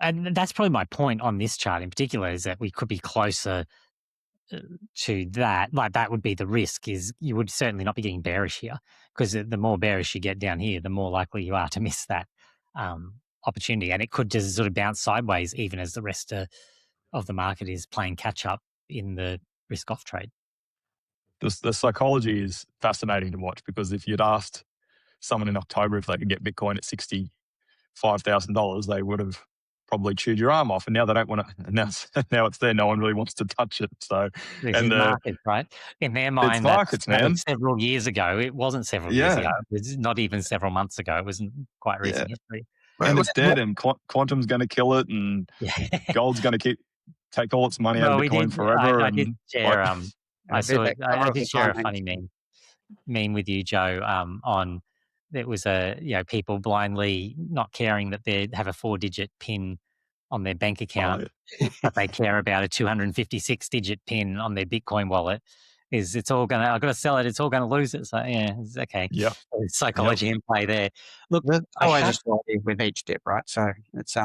And that's probably my point on this chart in particular, is that we could be closer to that. Like, that would be the risk, is you would certainly not be getting bearish here, because the more bearish you get down here, the more likely you are to miss that opportunity. And it could just sort of bounce sideways even as the rest of the market is playing catch up in the risk off trade. The psychology is fascinating to watch, because if you'd asked someone in October if they could get Bitcoin at $65,000, they would have probably chewed your arm off. And now they don't want to. Now it's there. No one really wants to touch it. So, it's in markets, right? In their mind, it's markets, that man. was several years ago. It wasn't several years ago. It was not even several months ago. It was quite recent history. And it's dead, and quantum's going to kill it, and gold's going to take all its money out of Bitcoin forever. I did share. I did share a funny meme with you, Joe. On it was people blindly not caring that they have a 4-digit PIN on their bank account, but they care about a 256-digit PIN on their Bitcoin wallet. It's all gonna? I've got to sell it. It's all gonna lose it. So it's okay. Yeah, psychology in play there. Look, always a story with each dip, right? So it's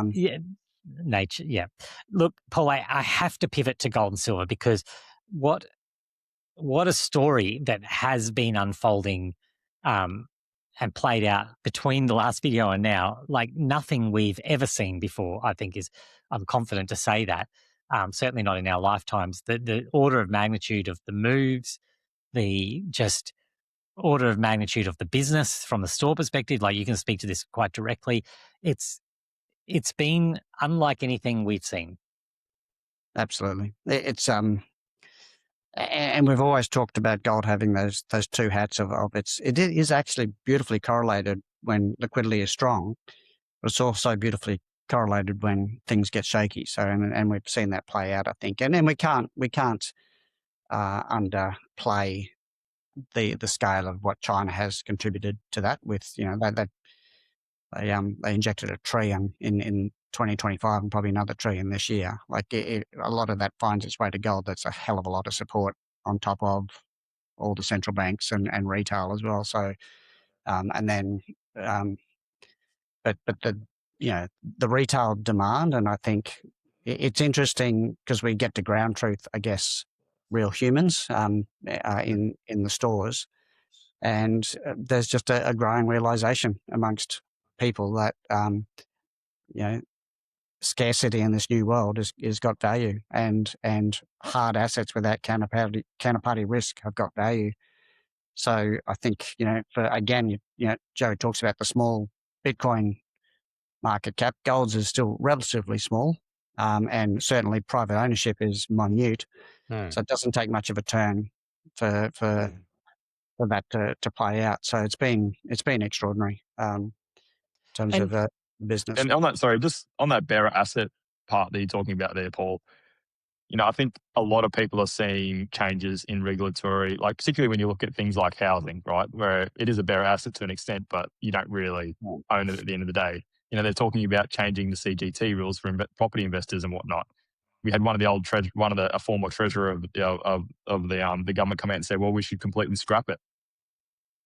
nature. Yeah. Look, Paul, I have to pivot to gold and silver, because what a story that has been unfolding and played out between the last video and now, like nothing we've ever seen before, I think I'm confident to say that. Certainly not in our lifetimes. The order of magnitude of the moves, the just order of magnitude of the business from the store perspective, like you can speak to this quite directly. It's been unlike anything we've seen. Absolutely. It's and we've always talked about gold having those two hats of it is actually beautifully correlated when liquidity is strong, but it's also beautifully correlated when things get shaky. So and we've seen that play out, I think. And then we can't underplay the scale of what China has contributed to that with, they injected $1 trillion in 2025 and probably another $1 trillion this year. Like a lot of that finds its way to gold. That's a hell of a lot of support on top of all the central banks and retail as well. So, and then, but the retail demand, and I think it's interesting because we get to ground truth, I guess, real humans in the stores, and there's just a growing realization amongst people that scarcity in this new world is got value, and hard assets without counterparty risk have got value. So I think Joe talks about the small Bitcoin market cap. Gold's is still relatively small, and certainly private ownership is minute. So it doesn't take much of a turn for that to play out. So it's been extraordinary in terms of business. And on that, just on that bearer asset part that you're talking about there, Paul, I think a lot of people are seeing changes in regulatory, like particularly when you look at things like housing, right, where it is a bearer asset to an extent, but you don't really own it at the end of the day. They're talking about changing the CGT rules for property investors and whatnot. We had one of the a former treasurer of the government come out and say, well, we should completely scrap it,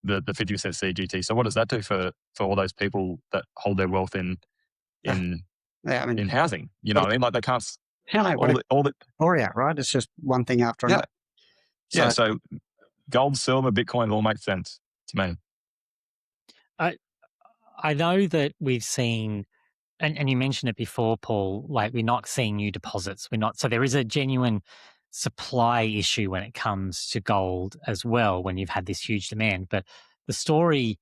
the 50% CGT. So what does that do for all those people that hold their wealth in housing? You know what I mean? Like they can't. All the right? It's just one thing after another. So gold, silver, Bitcoin all make sense to me. I know that we've seen And you mentioned it before, Paul, like we're not seeing new deposits. So there is a genuine supply issue when it comes to gold as well, when you've had this huge demand. But the story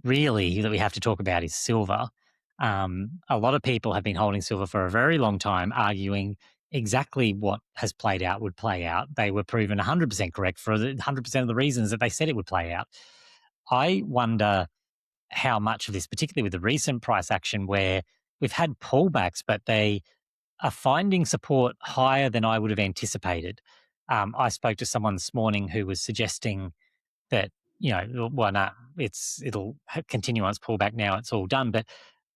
really that we have to talk about is silver. A lot of people have been holding silver for a very long time, arguing exactly what has played out would play out. They were proven 100% correct for 100% of the reasons that they said it would play out. I wonder how much of this, particularly with the recent price action where we've had pullbacks, but they are finding support higher than I would have anticipated. I spoke to someone this morning who was suggesting that, well, no, it'll continue on its pullback now, it's all done. But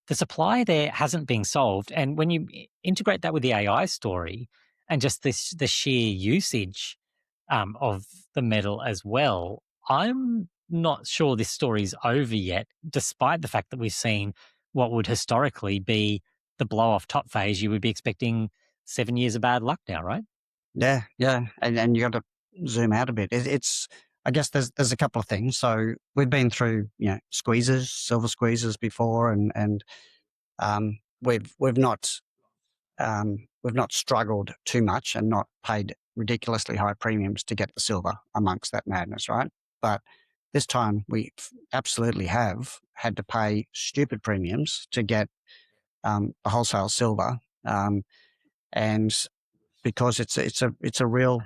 the supply there hasn't been solved. And when you integrate that with the AI story and just the sheer usage of the metal as well, I'm not sure this story's over yet, despite the fact that we've seen what would historically be the blow-off top phase. You would be expecting 7 years of bad luck now, right? Yeah, and you got to zoom out a bit. It's I guess there's a couple of things. So we've been through squeezes, silver squeezes before, and we've not struggled too much and not paid ridiculously high premiums to get the silver amongst that madness, right? But this time we absolutely have had to pay stupid premiums to get the wholesale silver, and because it's a real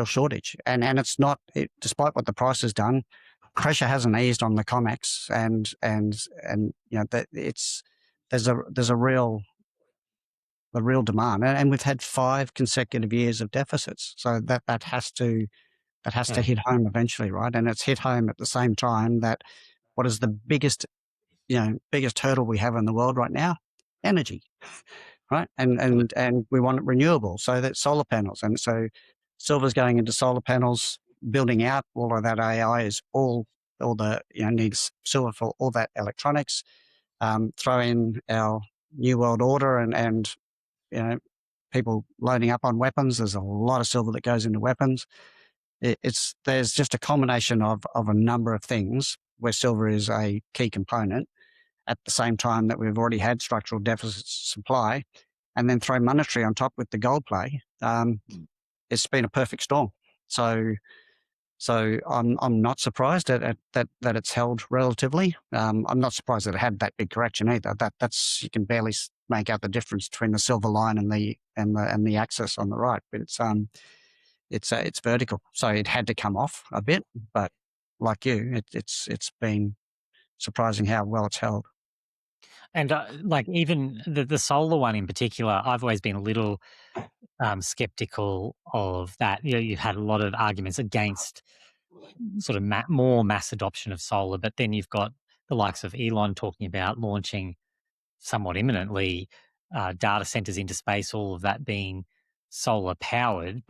shortage, and it's not, despite what the price has done, pressure hasn't eased on the COMEX, and that there's a real demand, and we've had 5 consecutive years of deficits, so that has to hit home eventually, right? And it's hit home at the same time that what is the biggest hurdle we have in the world right now? Energy, right? And we want it renewable, so that solar panels, and so silver's going into solar panels, building out all of that AI is all the needs silver for all that electronics. Throw in our new world order and people loading up on weapons. There's a lot of silver that goes into weapons. There's just a combination of a number of things where silver is a key component, at the same time that we've already had structural deficit supply, and then throw monetary on top with the gold play. It's been a perfect storm. So I'm not surprised at that it's held relatively. I'm not surprised that it had that big correction either. That's you can barely make out the difference between the silver line and the axis on the right. But it's vertical, so it had to come off a bit. But like you, it's been surprising how well it's held. And like even the solar one in particular, I've always been a little skeptical of that. You've had a lot of arguments against sort of more mass adoption of solar, but then you've got the likes of Elon talking about launching somewhat imminently data centers into space, all of that being solar powered.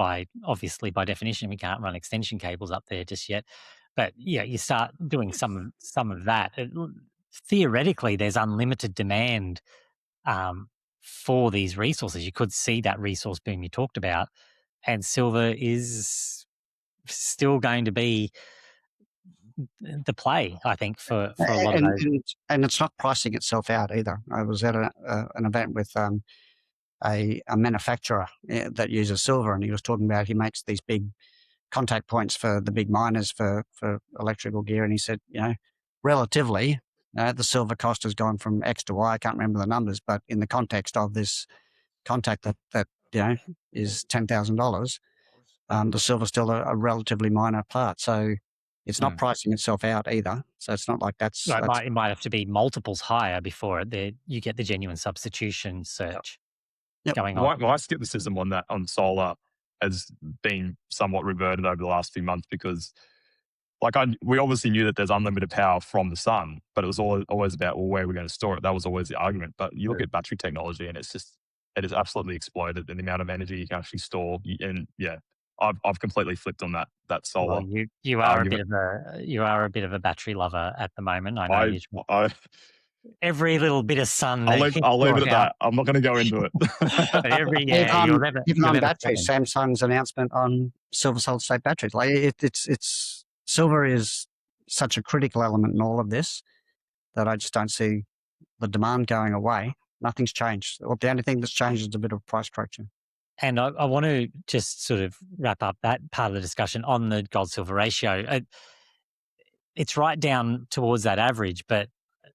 Obviously by definition we can't run extension cables up there just yet, but yeah, you start doing some of that. Theoretically there's unlimited demand for these resources. You could see that resource boom you talked about, and silver is still going to be the play, I think, for a lot of those. And it's not pricing itself out either. I was at an event with a manufacturer that uses silver, and he was talking about he makes these big contact points for the big miners for electrical gear, and he said, relatively, the silver cost has gone from X to Y. I can't remember the numbers, but in the context of this contact that is $10,000, the silver's still a relatively minor part. So it's not pricing itself out either. So it's not like that's... it might have to be multiples higher before you get the genuine substitution search going on. My skepticism on solar has been somewhat reverted over the last few months, because we obviously knew that there's unlimited power from the sun, but it was always about, well, where are we going to store it? That was always the argument. But you look at battery technology, and it has absolutely exploded in the amount of energy you can actually store. And yeah, I've completely flipped on that solar. Well, you are a bit of a battery lover at the moment. I know every little bit of sun. I'll leave it at that. I'm not going to go into it. But even on batteries, Samsung's announcement on silver solid state batteries, like it's silver is such a critical element in all of this that I just don't see the demand going away, nothing's changed. Well, the only thing that's changed is a bit of price correction. And I want to just sort of wrap up that part of the discussion on the gold silver ratio. It's right down towards that average, but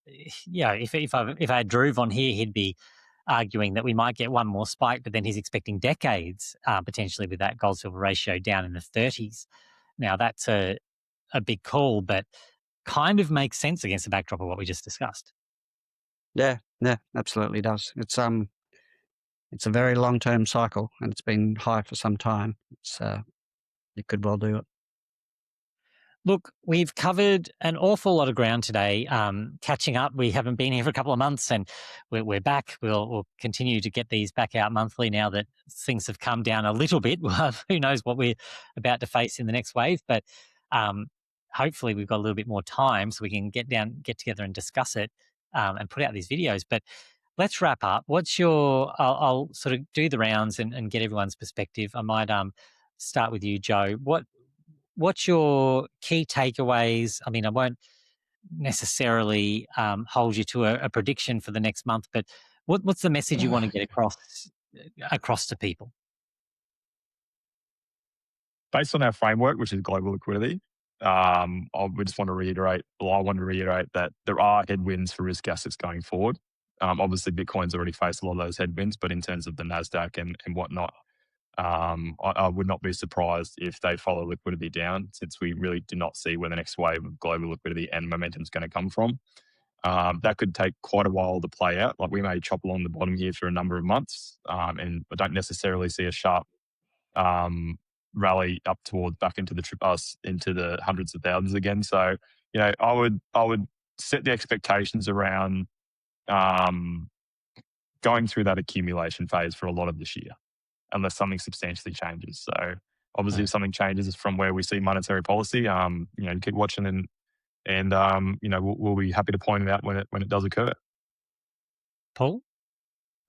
if I had Drew on here, he'd be arguing that we might get one more spike, but then he's expecting decades potentially with that gold silver ratio down in the 30s. Now that's a big call, but kind of makes sense against the backdrop of what we just discussed. Yeah, absolutely does. It's a very long-term cycle, and it's been high for some time. It could well do it. Look, we've covered an awful lot of ground today. Catching up, we haven't been here for a couple of months, and we're back. We'll continue to get these back out monthly now that things have come down a little bit. Who knows what we're about to face in the next wave, but hopefully we've got a little bit more time so we can get together and discuss it and put out these videos. But let's wrap up. I'll sort of do the rounds and get everyone's perspective. I might start with you, Joe. What's your key takeaways? I mean, I won't necessarily hold you to a prediction for the next month, but what's the message you want to get across to people? Based on our framework, which is global liquidity, I want to reiterate that there are headwinds for risk assets going forward. Obviously, Bitcoin's already faced a lot of those headwinds, but in terms of the NASDAQ and whatnot, I would not be surprised if they follow liquidity down, since we really do not see where the next wave of global liquidity and momentum is going to come from. That could take quite a while to play out. Like, we may chop along the bottom here for a number of months, and I don't necessarily see a sharp rally up towards back into the hundreds of thousands again. So, I would set the expectations around going through that accumulation phase for a lot of this year, unless something substantially changes. So obviously, if something changes from where we see monetary policy, keep watching and we'll be happy to point it out when it does occur. Paul?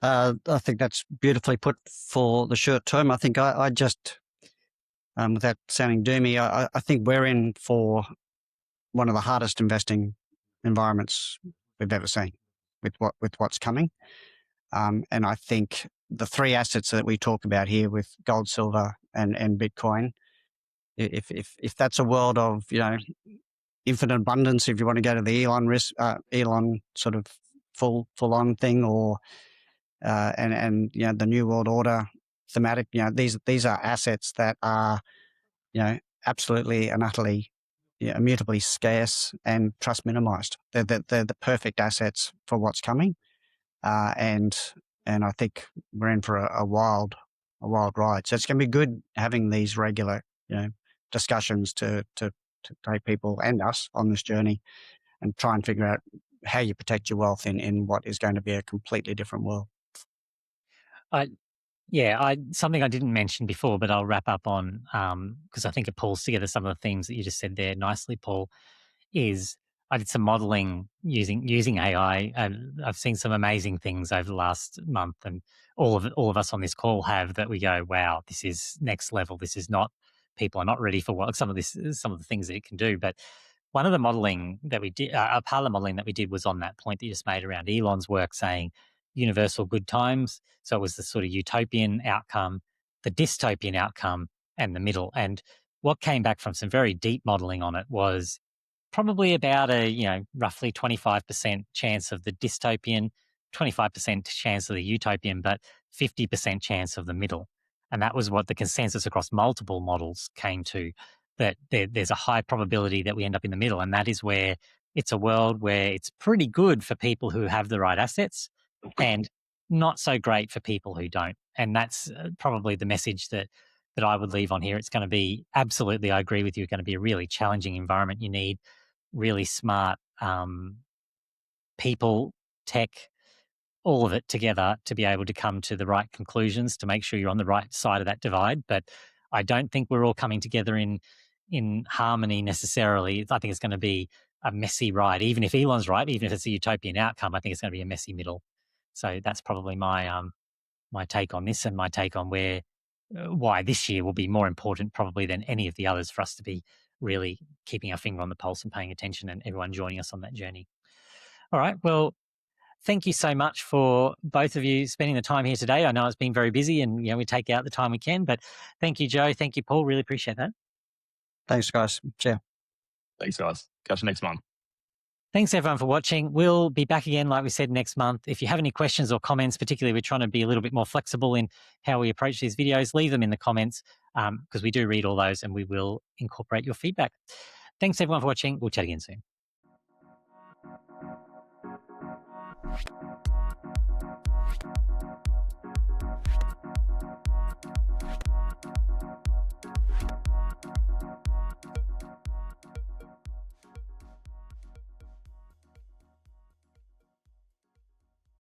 I think that's beautifully put for the short term. I think I just, without sounding doomy, I think we're in for one of the hardest investing environments we've ever seen with what's coming. And I think the three assets that we talk about here with gold, silver, and Bitcoin, if that's a world of infinite abundance, if you want to go to the Elon sort of full on thing, or and the New World Order thematic, these are assets that are absolutely and utterly immutably scarce and trust minimized. They're the perfect assets for what's coming, and I think we're in for a wild ride. So it's going to be good having these regular discussions to take people and us on this journey and try and figure out how you protect your wealth in what is going to be a completely different world. Something I didn't mention before, but I'll wrap up on, because I think it pulls together some of the themes that you just said there nicely, Paul, is I did some modeling using AI, and I've seen some amazing things over the last month, and all of us on this call have, that we go, wow, this is next level. This is not, people are not ready for what some of the things that it can do. But one of the modeling that we did, a part of the modeling that we did was on that point that you just made around Elon's work, saying universal good times. So it was the sort of utopian outcome, the dystopian outcome, and the middle. And what came back from some very deep modeling on it was probably about a roughly 25% chance of the dystopian, 25% chance of the utopian, but 50% chance of the middle. And that was what the consensus across multiple models came to, that there's a high probability that we end up in the middle. And that is where it's a world where it's pretty good for people who have the right assets and not so great for people who don't. And that's probably the message that I would leave on here. It's going to be, absolutely, I agree with you, going to be a really challenging environment. You need really smart people, tech, all of it together to be able to come to the right conclusions, to make sure you're on the right side of that divide. But I don't think we're all coming together in harmony necessarily. I think it's going to be a messy ride. Even if Elon's right, even if it's a utopian outcome, I think it's going to be a messy middle. So that's probably my my take on this, and my take on why this year will be more important probably than any of the others for us to be really keeping our finger on the pulse and paying attention, and everyone joining us on that journey. All right, well, thank you so much for both of you spending the time here today. I know it's been very busy and, we take out the time we can, but thank you, Joe. Thank you, Paul. Really appreciate that. Thanks, guys. Cheers. Thanks, guys. Catch you next month. Thanks, everyone, for watching. We'll be back again, like we said, next month. If you have any questions or comments, particularly we're trying to be a little bit more flexible in how we approach these videos, leave them in the comments because we do read all those and we will incorporate your feedback. Thanks, everyone, for watching. We'll chat again soon.